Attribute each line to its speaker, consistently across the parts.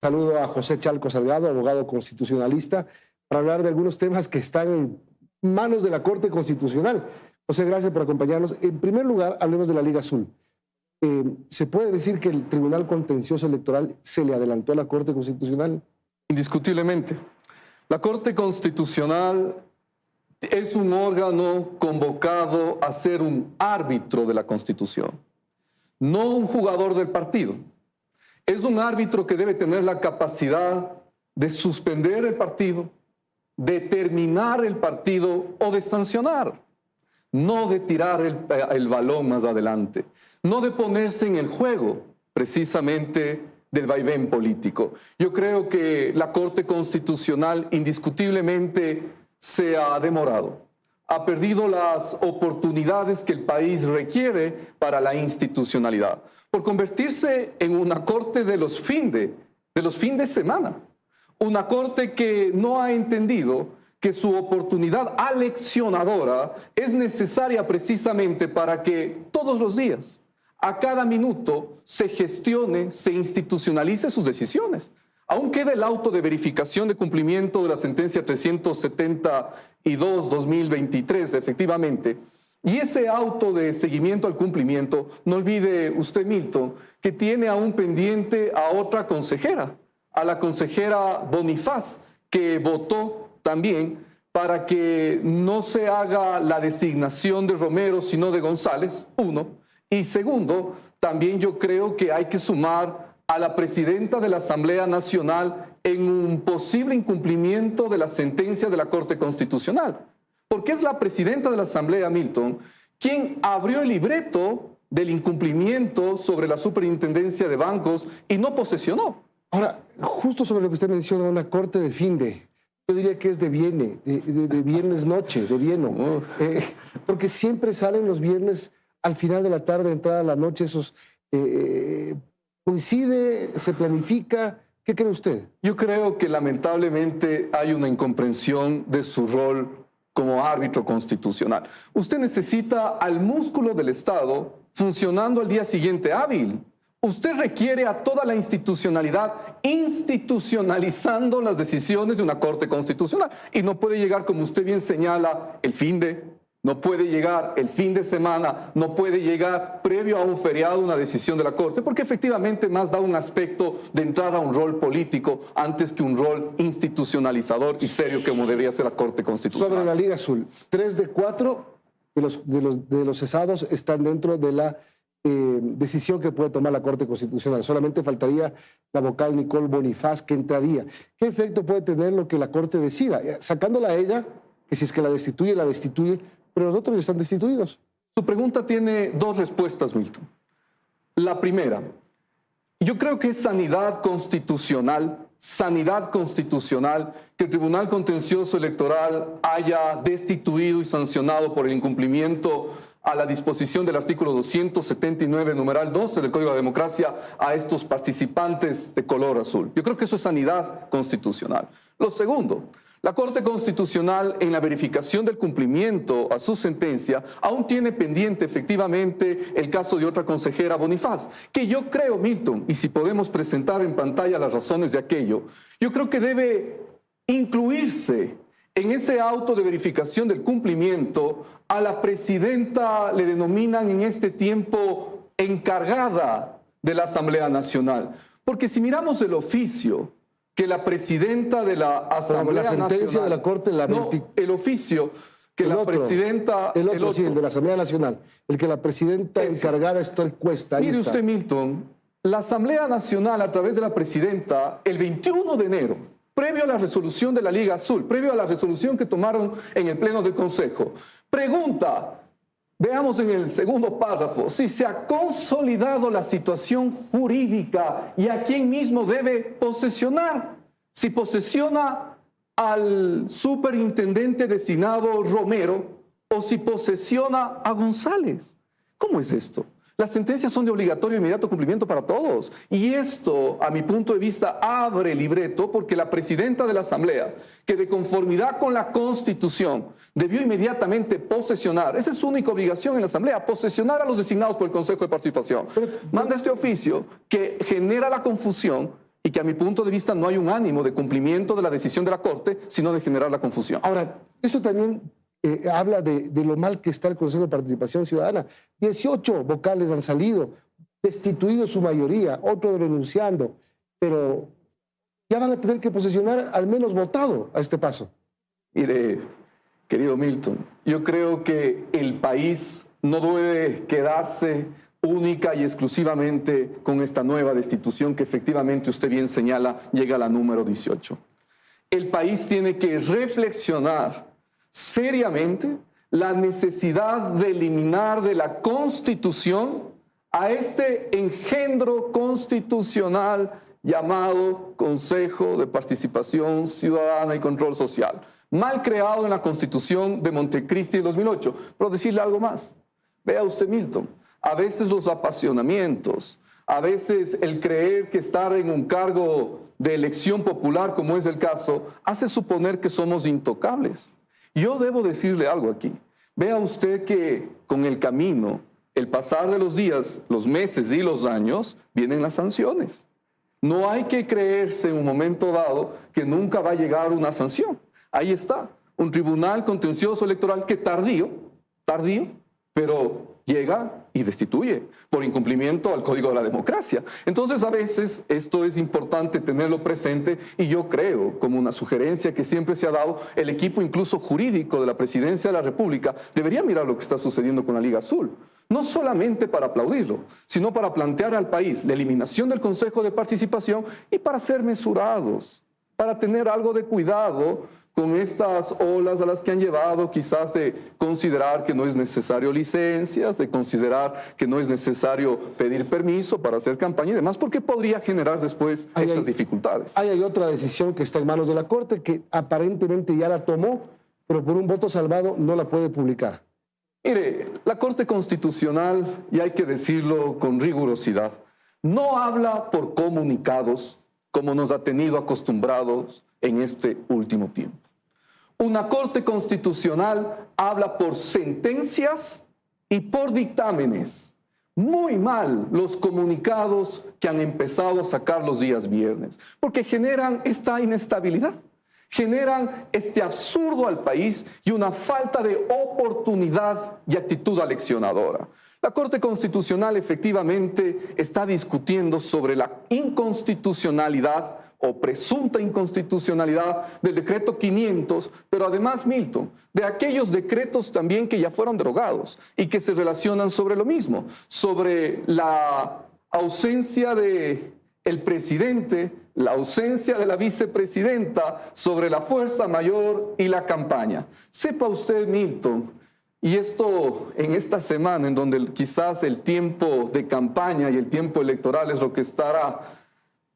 Speaker 1: Saludo a José Chalco Salgado, abogado constitucionalista, para hablar de algunos temas que están en manos de la Corte Constitucional. José, gracias por acompañarnos. En primer lugar, hablemos de la Liga Azul. ¿Se puede decir que el Tribunal Contencioso Electoral se le adelantó a la Corte Constitucional?
Speaker 2: Indiscutiblemente. La Corte Constitucional es un órgano convocado a ser un árbitro de la Constitución, no un jugador del partido. Es un árbitro que debe tener la capacidad de suspender el partido, de terminar el partido o de sancionar, no de tirar el balón más adelante, no de ponerse en el juego precisamente del vaivén político. Yo creo que la Corte Constitucional indiscutiblemente se ha demorado, ha perdido las oportunidades que el país requiere para la institucionalidad, por convertirse en una corte de los fines de semana, una corte que no ha entendido que su oportunidad aleccionadora es necesaria precisamente para que todos los días, a cada minuto, se gestione, se institucionalice sus decisiones. Aún queda el auto de verificación de cumplimiento de la sentencia 372-2023, efectivamente. Y ese auto de seguimiento al cumplimiento, no olvide usted, Milton, que tiene aún pendiente a otra consejera, a la consejera Bonifaz, que votó también para que no se haga la designación de Romero, sino de González, uno. Y segundo, también yo creo que hay que sumar a la presidenta de la Asamblea Nacional en un posible incumplimiento de la sentencia de la Corte Constitucional. Porque es la presidenta de la Asamblea, Milton, quien abrió el libreto del incumplimiento sobre la superintendencia de bancos y no posesionó.
Speaker 1: Ahora, justo sobre lo que usted menciona, una corte de finde, yo diría que es de viernes noche, de vieno, porque siempre salen los viernes al final de la tarde, entrada a la noche, esos coincide, se planifica. ¿Qué cree usted?
Speaker 2: Yo creo que lamentablemente hay una incomprensión de su rol como árbitro constitucional. Usted necesita al músculo del Estado funcionando al día siguiente hábil. Usted requiere a toda la institucionalidad institucionalizando las decisiones de una Corte Constitucional. Y no puede llegar, como usted bien señala, el no puede llegar el fin de semana, no puede llegar previo a un feriado una decisión de la Corte, porque efectivamente más da un aspecto de entrada a un rol político antes que un rol institucionalizador y serio como debería ser la Corte Constitucional.
Speaker 1: Sobre la Liga Azul, 3 de 4 de los cesados están dentro de la decisión que puede tomar la Corte Constitucional. Solamente faltaría la vocal Nicole Bonifaz, que entraría. ¿Qué efecto puede tener lo que la Corte decida? Sacándola a ella, que si es que la destituye, pero los otros ya están destituidos.
Speaker 2: Su pregunta tiene dos respuestas, Milton. La primera, yo creo que es sanidad constitucional que el Tribunal Contencioso Electoral haya destituido y sancionado por el incumplimiento a la disposición del artículo 279, numeral 12 del Código de Democracia a estos participantes de color azul. Yo creo que eso es sanidad constitucional. Lo segundo, la Corte Constitucional, en la verificación del cumplimiento a su sentencia, aún tiene pendiente efectivamente el caso de otra consejera, Bonifaz, que yo creo, Milton, y si podemos presentar en pantalla las razones de aquello, yo creo que debe incluirse en ese auto de verificación del cumplimiento a la presidenta, le denominan en este tiempo encargada de la Asamblea Nacional. Porque si miramos el oficio que la presidenta de la Asamblea Nacional...
Speaker 1: La sentencia de la Corte...
Speaker 2: el oficio que la presidenta...
Speaker 1: El otro, sí, el de la Asamblea Nacional. El que la presidenta encargada está encuesta.
Speaker 2: Mire usted, Milton, la Asamblea Nacional, a través de la presidenta, el 21 de enero, previo a la resolución de la Liga Azul, previo a la resolución que tomaron en el Pleno del Consejo, pregunta, veamos en el segundo párrafo, si se ha consolidado la situación jurídica y a quién mismo debe posesionar. Si posesiona al superintendente designado Romero o si posesiona a González. ¿Cómo es esto? Las sentencias son de obligatorio e inmediato cumplimiento para todos. Y esto, a mi punto de vista, abre el libreto porque la presidenta de la Asamblea, que de conformidad con la Constitución debió inmediatamente posesionar, esa es su única obligación en la Asamblea, posesionar a los designados por el Consejo de Participación. Manda este oficio que genera la confusión y que a mi punto de vista no hay un ánimo de cumplimiento de la decisión de la Corte, sino de generar la confusión.
Speaker 1: Ahora, eso también habla de lo mal que está el Consejo de Participación Ciudadana. 18 vocales han salido, destituidos su mayoría, otros renunciando, pero ya van a tener que posesionar al menos votado a este paso.
Speaker 2: Mire, querido Milton, yo creo que el país no debe quedarse única y exclusivamente con esta nueva destitución que efectivamente usted bien señala llega a la número 18. El país tiene que reflexionar seriamente la necesidad de eliminar de la Constitución a este engendro constitucional llamado Consejo de Participación Ciudadana y Control Social, mal creado en la Constitución de Montecristi de 2008. Pero decirle algo más. Vea usted, Milton, a veces los apasionamientos, a veces el creer que estar en un cargo de elección popular, como es el caso, hace suponer que somos intocables. Yo debo decirle algo aquí. Vea usted que con el camino, el pasar de los días, los meses y los años, vienen las sanciones. No hay que creerse en un momento dado que nunca va a llegar una sanción. Ahí está, un tribunal contencioso electoral que tardío, pero llega y destituye por incumplimiento al Código de la Democracia. Entonces, a veces esto es importante tenerlo presente y yo creo, como una sugerencia que siempre se ha dado, el equipo incluso jurídico de la Presidencia de la República debería mirar lo que está sucediendo con la Liga Azul. No solamente para aplaudirlo, sino para plantear al país la eliminación del Consejo de Participación y para ser mesurados, para tener algo de cuidado con estas olas a las que han llevado, quizás de considerar que no es necesario licencias, de considerar que no es necesario pedir permiso para hacer campaña y demás, porque podría generar después estas dificultades.
Speaker 1: Hay otra decisión que está en manos de la Corte que aparentemente ya la tomó, pero por un voto salvado no la puede publicar.
Speaker 2: Mire, la Corte Constitucional, y hay que decirlo con rigurosidad, no habla por comunicados como nos ha tenido acostumbrados en este último tiempo. Una Corte Constitucional habla por sentencias y por dictámenes. Muy mal los comunicados que han empezado a sacar los días viernes, porque generan esta inestabilidad, generan este absurdo al país y una falta de oportunidad y actitud aleccionadora. La Corte Constitucional efectivamente está discutiendo sobre la inconstitucionalidad o presunta inconstitucionalidad del decreto 500, pero además, Milton, de aquellos decretos también que ya fueron derogados y que se relacionan sobre lo mismo, sobre la ausencia del presidente, la ausencia de la vicepresidenta, sobre la fuerza mayor y la campaña. Sepa usted, Milton, y esto en esta semana en donde quizás el tiempo de campaña y el tiempo electoral es lo que estará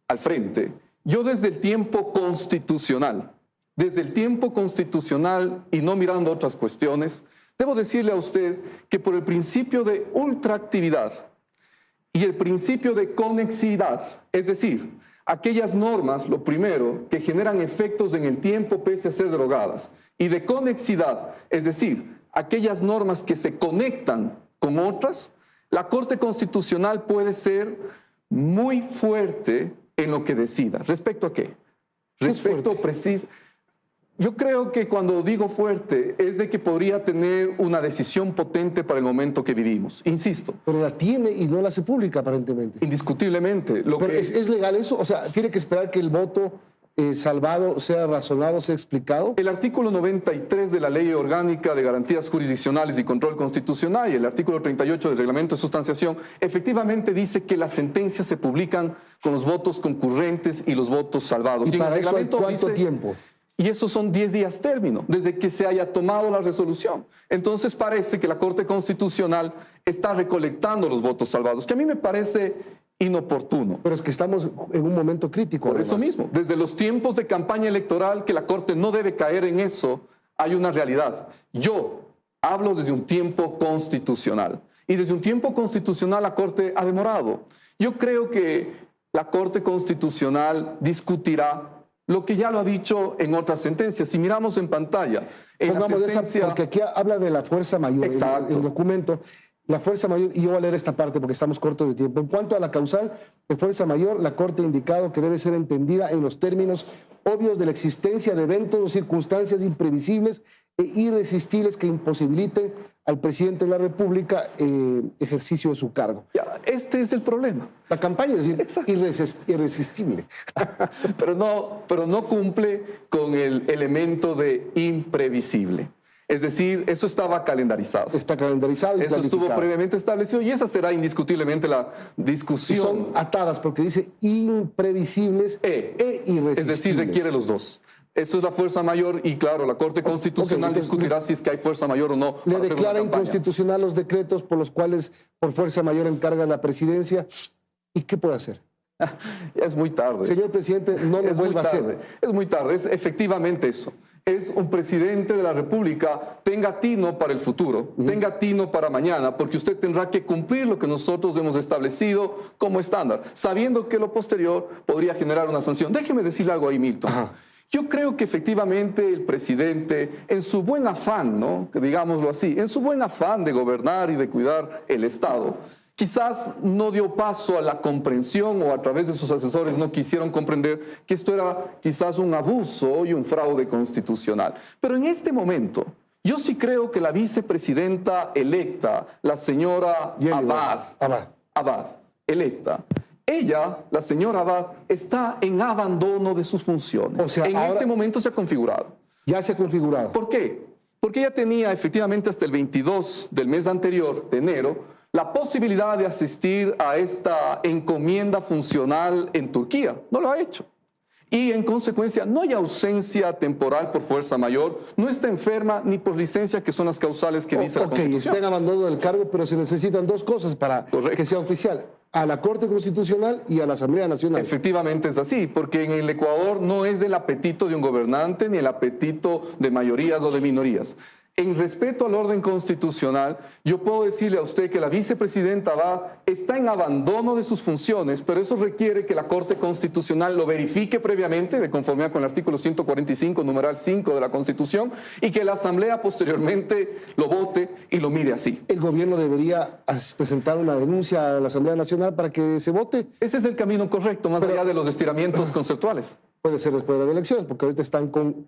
Speaker 2: al frente, yo desde el tiempo constitucional y no mirando otras cuestiones, debo decirle a usted que por el principio de ultraactividad y el principio de conexidad, es decir, aquellas normas, lo primero, que generan efectos en el tiempo pese a ser derogadas, y de conexidad, es decir, aquellas normas que se conectan con otras, la Corte Constitucional puede ser muy fuerte en lo que decida. ¿Respecto a qué? Respecto preciso. Yo creo que cuando digo fuerte es de que podría tener una decisión potente para el momento que vivimos. Insisto.
Speaker 1: Pero la tiene y no la hace pública aparentemente.
Speaker 2: Indiscutiblemente.
Speaker 1: ¿Pero es legal eso? O sea, ¿tiene que esperar que el voto salvado sea razonado, sea explicado?
Speaker 2: El artículo 93 de la Ley Orgánica de Garantías Jurisdiccionales y Control Constitucional y el artículo 38 del Reglamento de Sustanciación efectivamente dice que las sentencias se publican con los votos concurrentes y los votos salvados.
Speaker 1: ¿Y para eso hay cuánto tiempo?
Speaker 2: Y esos son 10 días término, desde que se haya tomado la resolución. Entonces parece que la Corte Constitucional está recolectando los votos salvados, que a mí me parece inoportuno.
Speaker 1: Pero es que estamos en un momento crítico.
Speaker 2: Por eso mismo, desde los tiempos de campaña electoral, que la Corte no debe caer en eso, hay una realidad. Yo hablo desde un tiempo constitucional. Y desde un tiempo constitucional la Corte ha demorado. Yo creo que la Corte Constitucional discutirá lo que ya lo ha dicho en otras sentencias. Si miramos en pantalla, en la sentencia...
Speaker 1: porque aquí habla de la fuerza mayor,
Speaker 2: exacto,
Speaker 1: el documento. La fuerza mayor, y yo voy a leer esta parte porque estamos cortos de tiempo. En cuanto a la causal de fuerza mayor, la Corte ha indicado que debe ser entendida en los términos obvios de la existencia de eventos o circunstancias imprevisibles e irresistibles que imposibiliten al presidente de la República ejercicio de su cargo.
Speaker 2: Ya, este es el problema.
Speaker 1: La campaña es irresistible.
Speaker 2: Pero no cumple con el elemento de imprevisible. Es decir, eso estaba calendarizado.
Speaker 1: Está calendarizado y
Speaker 2: eso estuvo
Speaker 1: planificado.
Speaker 2: previamente establecido y esa será indiscutiblemente la discusión.
Speaker 1: Y son atadas porque dice imprevisibles e irresistibles.
Speaker 2: Es decir, requiere los dos. Eso es la fuerza mayor y claro, la Corte Constitucional
Speaker 1: entonces,
Speaker 2: discutirá si es que hay fuerza mayor o no.
Speaker 1: Le
Speaker 2: para hacer
Speaker 1: declara
Speaker 2: una campaña.
Speaker 1: inconstitucional los decretos por los cuales por fuerza mayor encarga la presidencia. ¿Y qué puede hacer?
Speaker 2: Es muy tarde.
Speaker 1: Señor presidente, no lo vuelva a hacer.
Speaker 2: Es muy tarde, es efectivamente eso. Es un presidente de la República, tenga tino para el futuro, tenga tino para mañana, porque usted tendrá que cumplir lo que nosotros hemos establecido como estándar, sabiendo que lo posterior podría generar una sanción. Déjeme decirle algo ahí, Milton.
Speaker 1: Ajá.
Speaker 2: Yo creo que efectivamente el presidente, en su buen afán, ¿no? Que digámoslo así, en su buen afán de gobernar y de cuidar el Estado, quizás no dio paso a la comprensión o a través de sus asesores no quisieron comprender que esto era quizás un abuso y un fraude constitucional. Pero en este momento, yo sí creo que la vicepresidenta electa, la señora Abad, electa, ella, la señora Abad, está en abandono de sus funciones.
Speaker 1: O sea,
Speaker 2: en este momento se ha configurado.
Speaker 1: Ya se ha configurado.
Speaker 2: ¿Por qué? Porque ella tenía efectivamente hasta el 22 del mes anterior, de enero, la posibilidad de asistir a esta encomienda funcional en Turquía. No lo ha hecho. Y en consecuencia no hay ausencia temporal por fuerza mayor, no está enferma ni por licencia, que son las causales que dice la Constitución.
Speaker 1: Está en abandono del cargo, pero se necesitan dos cosas para
Speaker 2: Correcto.
Speaker 1: que sea oficial. A la Corte Constitucional y a la Asamblea Nacional.
Speaker 2: Efectivamente es así, porque en el Ecuador no es del apetito de un gobernante ni el apetito de mayorías o de minorías. En respeto al orden constitucional, yo puedo decirle a usted que la vicepresidenta Abad está en abandono de sus funciones, pero eso requiere que la Corte Constitucional lo verifique previamente, de conformidad con el artículo 145, numeral 5 de la Constitución, y que la Asamblea posteriormente lo vote y lo mire así.
Speaker 1: El gobierno debería presentar una denuncia a la Asamblea Nacional para que se vote.
Speaker 2: Ese es el camino correcto, más allá de los estiramientos conceptuales.
Speaker 1: Puede ser después de las elecciones, porque ahorita están con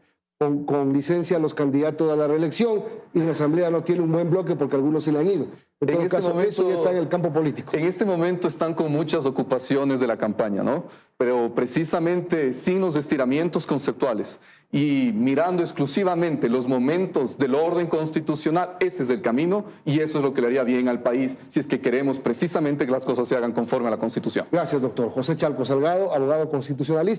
Speaker 1: licencia los candidatos a la reelección y la Asamblea no tiene un buen bloque porque algunos se le han ido. En todo caso, eso ya está en el campo político.
Speaker 2: En este momento están con muchas ocupaciones de la campaña, ¿no? Pero precisamente sin los estiramientos conceptuales y mirando exclusivamente los momentos del orden constitucional, ese es el camino y eso es lo que le haría bien al país si es que queremos precisamente que las cosas se hagan conforme a la Constitución.
Speaker 1: Gracias, doctor. José Chalco Salgado, abogado constitucionalista.